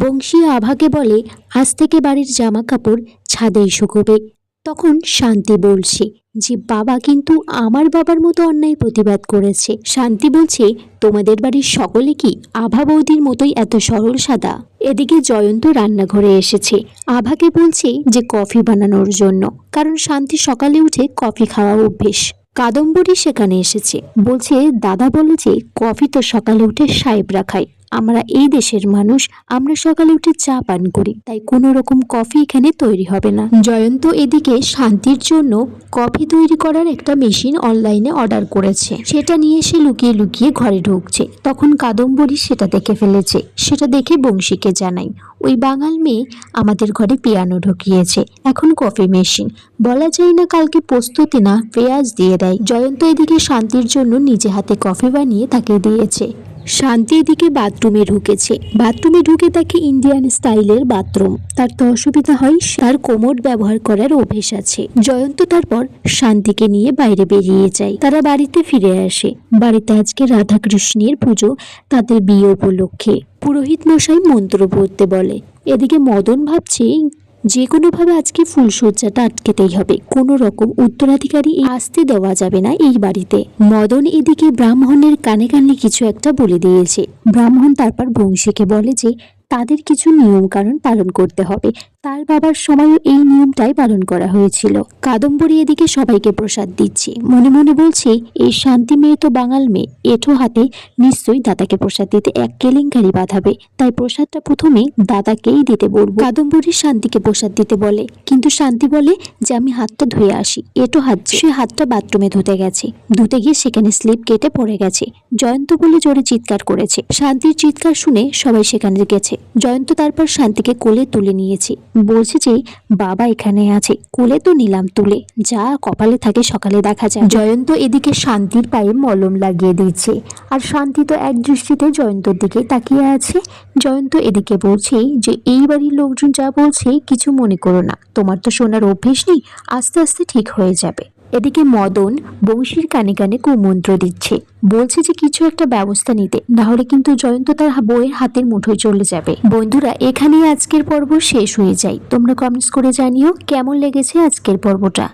বংশী আভাকে বলে আজ থেকে বাড়ির জামা কাপড় ছাদেই শুকোবে। তখন শান্তি বলছে যে বাবা কিন্তু আমার বাবার মতো অন্যায় প্রতিবাদ করেছে। শান্তি বলছে তোমাদের বাড়ির সকলে কি আভা বৌদির মতোই এত সরল সাদা? এদিকে জয়ন্ত রান্নাঘরে এসেছে, আভাকে বলছে যে কফি বানানোর জন্য, কারণ শান্তি সকালে উঠে কফি খাওয়া অভ্যেস। কাদম্বরী সেখানে এসেছে, বলছে দাদা বলে যে কফি তো সকালে উঠে সাহেবরা খায়, আমরা এই দেশের মানুষ, আমরা সকালে উঠে চা পান করি, তাই কোনো রকম কফি এখানে তৈরি হবে না। জয়ন্ত এদিকে শান্তির জন্য কফি তৈরি করার একটা মেশিন অনলাইনে অর্ডার করেছে, সেটা নিয়ে এসে লুকিয়ে লুকিয়ে ঘরে ঢুকছে। তখন কাদম্বরী সেটা দেখে ফেলেছে, সেটা দেখে বংশীকে জানাই ওই বাঙাল মেয়ে আমাদের ঘরে পিয়ানো ঢুকিয়েছে, এখন কফি মেশিন, বলা যায় না কালকে প্রস্তুতি না পেঁয়াজ দিয়ে দেয়। জয়ন্ত এদিকে শান্তির জন্য নিজে হাতে কফি বানিয়ে তাকে দিয়েছে। শান্তি এদিকে বাথরুমে ঢুকেছে, বাথরুমে ঢুকে তাকে ইন্ডিয়ান স্টাইলের বাথরুম, তার তো অসুবিধা হয়, তার কোমর ব্যবহার করার অভ্যেস আছে। জয়ন্ত তারপর শান্তিকে নিয়ে বাইরে বেরিয়ে যায়, তারা বাড়িতে ফিরে আসে। বাড়িতে আজকে রাধাকৃষ্ণের পুজো, তাদের বিয়ে উপলক্ষে পুরোহিত মশাই মন্ত্র পড়তে বলে। এদিকে মদন ভাবছে যে কোনোভাবে আজকে ফুলসজ্জাটা আটকেতেই হবে, কোনো রকম উত্তরাধিকারী আসতে দেওয়া যাবে না এই বাড়িতে। মদন এদিকে ব্রাহ্মণের কানে কানে কিছু একটা বলে দিয়েছে। ব্রাহ্মণ তারপর বংশীকে বলে যে তাদের কিছু নিয়ম কানুন পালন করতে হবে, তার বাবার সময়ও এই নিয়মটাই পালন করা হয়েছিল। কাদম্বরী এদিকে সবাইকে প্রসাদ দিচ্ছে, মনে মনে বলছে এই শান্তি মেয়ে তো বাঙাল মেয়ে, এঁঠো হাতে নিশ্চয়ই দাদাকে প্রসাদ দিতে এক কেলেঙ্কারি বাঁধাবে, তাই প্রসাদটা প্রথমে দাদাকেই দিতে বলবো। কাদম্বরী শান্তিকে প্রসাদ দিতে বলে, কিন্তু শান্তি বলে যে আমি হাতটা ধুয়ে আসি, এঁঠো হাত। সে হাতটা বাথরুমে ধুতে গেছে, ধুতে গিয়ে সেখানে স্লিপ কেটে পড়ে গেছে। জয়ন্ত বলে জোরে চিৎকার করেছে, শান্তির চিৎকার শুনে সবাই সেখানে গেছে। জয়ন্ত তারপর শান্তিকে কোলে তুলে নিয়েছে, বলছে যে বাবা এখানে আছে, কোলে তো নিলাম তুলে, যা কপালে থাকে সকালে দেখা যায়। জয়ন্ত এদিকে শান্তির পায়ে মলম লাগিয়ে দিচ্ছে, আর শান্তি তো এক দৃষ্টিতে জয়ন্তর দিকে তাকিয়ে আছে। জয়ন্ত এদিকে বলছে যে এই বাড়ির লোকজন যা বলছে কিছু মনে করো না, তোমার তো শোনার অভ্যেস নেই, আস্তে আস্তে ঠিক হয়ে যাবে। এদিকে মদন বংশীর কানে কানে কুমন্ত্র দিচ্ছে, বলছে যে কিছু একটা ব্যবস্থা নিতে, না হলে কিন্তু জয়ন্ত তার বউয়ের হাতের মুঠোয় চলে যাবে। বন্ধুরা, এখানেই আজকের পর্ব শেষ হয়ে যায়। তোমরা কমেন্টস করে জানিও কেমন লেগেছে আজকের পর্বটা।